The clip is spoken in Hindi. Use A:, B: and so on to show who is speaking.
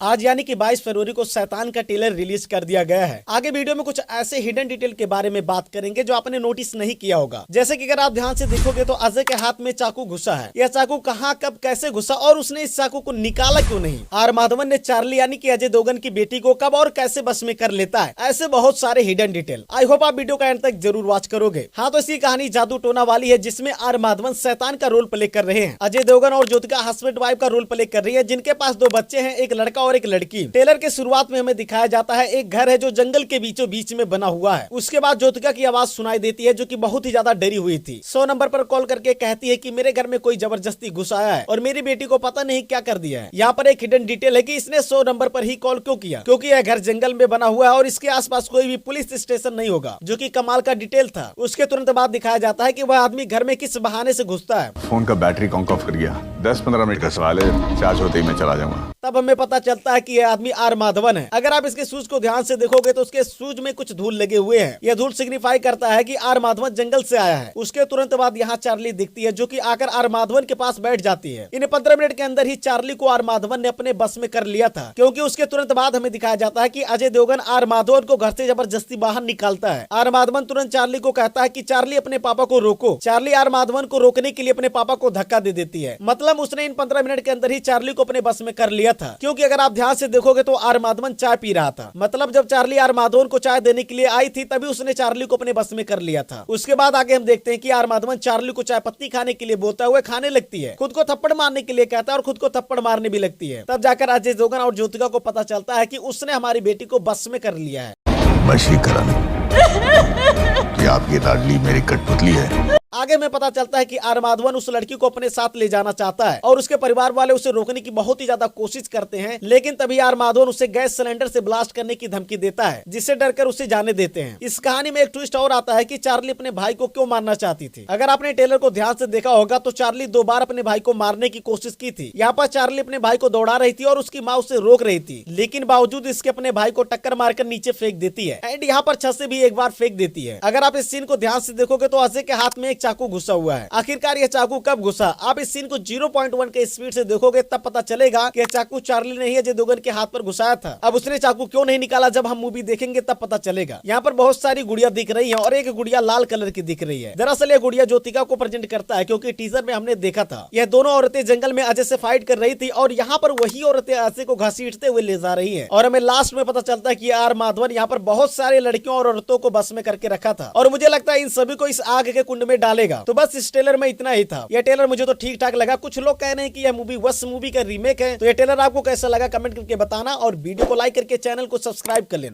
A: आज यानी कि 22 फरवरी को शैतान का ट्रेलर रिलीज कर दिया गया है। आगे वीडियो में कुछ ऐसे हिडन डिटेल के बारे में बात करेंगे जो आपने नोटिस नहीं किया होगा। जैसे कि अगर आप ध्यान से देखोगे तो अजय के हाथ में चाकू घुसा है। यह चाकू कहां, कब, कैसे घुसा और उसने इस चाकू को निकाला क्यों नहीं। आर माधवन ने चार्ली यानी कि अजय देवगन की बेटी को कब और कैसे बस में कर लेता है। ऐसे बहुत सारे हिडन डिटेल। आई होप आप वीडियो का एंड तक जरूर वॉच करोगे। हाँ, तो इसकी कहानी जादू टोना वाली है जिसमें आर माधवन शैतान का रोल प्ले कर रहे हैं। अजय देवगन और ज्योतिका हस्बैंड वाइफ का रोल प्ले कर रही है जिनके पास 2 बच्चे हैं, एक लड़का और एक लड़की। ट्रेलर के शुरुआत में हमें दिखाया जाता है एक घर है जो जंगल के बीचों बीच में बना हुआ है। उसके बाद ज्योतिका की आवाज सुनाई देती है जो कि बहुत ही ज्यादा डरी हुई थी। 100 नंबर पर कॉल करके कहती है कि मेरे घर में कोई जबरदस्ती घुस आया है और मेरी बेटी को पता नहीं क्या कर दिया है। यहाँ पर एक हिडन डिटेल है कि इसने 100 नंबर पर ही कॉल क्यों किया, क्योंकि यह घर जंगल में बना हुआ है और इसके आसपास कोई भी पुलिस स्टेशन नहीं होगा, जो कि कमाल का डिटेल था। उसके तुरंत बाद दिखाया जाता है कि वह आदमी घर में किस बहाने से घुसता है।
B: फोन का बैटरी कॉन्क ऑफ कर गया। 10-15 मिनट का सवाल है, चार्ज होते ही मैं चला जाऊंगा।
A: तब हमें पता चलता है कि यह आदमी आर माधवन है। अगर आप इसके शूज को ध्यान से देखोगे तो उसके शूज में कुछ धूल लगे हुए हैं। यह धूल सिग्निफाई करता है कि आर माधवन जंगल से आया है। उसके तुरंत बाद यहाँ चार्ली दिखती है जो कि आकर आर माधवन के पास बैठ जाती है। इन 15 मिनट के अंदर ही चार्ली को आर माधवन ने अपने बस में कर लिया था, क्योंकि उसके तुरंत बाद हमें दिखाया जाता है कि अजय देवगन आर माधवन को घर से जबरदस्ती बाहर निकालता है। आर माधवन तुरंत चार्ली को कहता है कि चार्ली अपने पापा को रोको। चार्ली आर माधवन को रोकने के लिए अपने पापा को धक्का दे देती है। मतलब उसने इन 15 मिनट के अंदर ही चार्ली को अपने बस में कर लिया था, क्योंकि अगर आप ध्यान से देखोगे तो आर माधवन चाय पी रहा था। मतलब जब चार्ली आर माधवन को चाय देने के लिए आई थी तभी उसने चार्ली को अपने बस में कर लिया था। उसके बाद आगे हम देखते हैं कि आर माधवन चार्ली को चाय पत्ती खाने के लिए बोलता हुए खाने लगती है। खुद को थप्पड़ मारने के लिए कहता है और खुद को थप्पड़ मारने भी लगती है। तब जाकर अजय देवगन और ज्योतिका को पता चलता है कि उसने हमारी बेटी को बस में कर लिया है।
B: ये आपकी लाडली मेरी कठपुतली है।
A: आगे में पता चलता है कि आर माधवन उस लड़की को अपने साथ ले जाना चाहता है और उसके परिवार वाले उसे रोकने की बहुत ही ज्यादा कोशिश करते हैं, लेकिन तभी आर माधवन उसे गैस सिलेंडर से ब्लास्ट करने की धमकी देता है, जिससे डरकर उसे जाने देते हैं। इस कहानी में एक ट्विस्ट और आता है कि चार्ली अपने भाई को क्यों मारना चाहती थी। अगर आपने ट्रेलर को ध्यान से देखा होगा तो चार्ली 2 बार अपने भाई को मारने की कोशिश की थी। यहाँ पर चार्ली अपने भाई को दौड़ा रही थी और उसकी माँ उसे रोक रही थी, लेकिन बावजूद इसके अपने भाई को टक्कर मारकर नीचे फेंक देती है एंड यहाँ पर छत से भी एक बार फेंक देती है। अगर आप इस सीन को ध्यान से देखोगे तो अजय के हाथ में एक चाकू घुसा हुआ है। आखिरकार यह चाकू कब घुसा? आप इस सीन को 0.1 के स्पीड से देखोगे तब पता चलेगा कि यह चाकू चार्ली ने ही अजय देवगन के हाथ पर घुसाया था। अब उसने चाकू क्यों नहीं निकाला, जब हम मूवी देखेंगे तब पता चलेगा। यहाँ पर बहुत सारी गुड़िया दिख रही है और एक गुड़िया लाल कलर की दिख रही है। दरअसल यह गुड़िया ज्योतिका को प्रेजेंट करता है, क्योंकि टीजर में हमने देखा था यह दोनों औरतें जंगल में अजय से फाइट कर रही थी और यहाँ पर वही औरतें अजय को घसीटते हुए ले जा रही है। और हमें लास्ट में पता चलता है कि आर माधवन यहाँ पर बहुत सारे लड़कियों और औरतों को बस में करके रखा था और मुझे लगता है इन सभी को इस आग के कुंड में डालेगा। तो बस इस ट्रेलर में इतना ही था। यह ट्रेलर मुझे तो ठीक ठाक लगा। कुछ लोग कह रहे हैं कि यह मूवी वश मूवी का रीमेक है। तो यह ट्रेलर आपको कैसा लगा कमेंट करके बताना और वीडियो को लाइक करके चैनल को सब्सक्राइब कर लेना।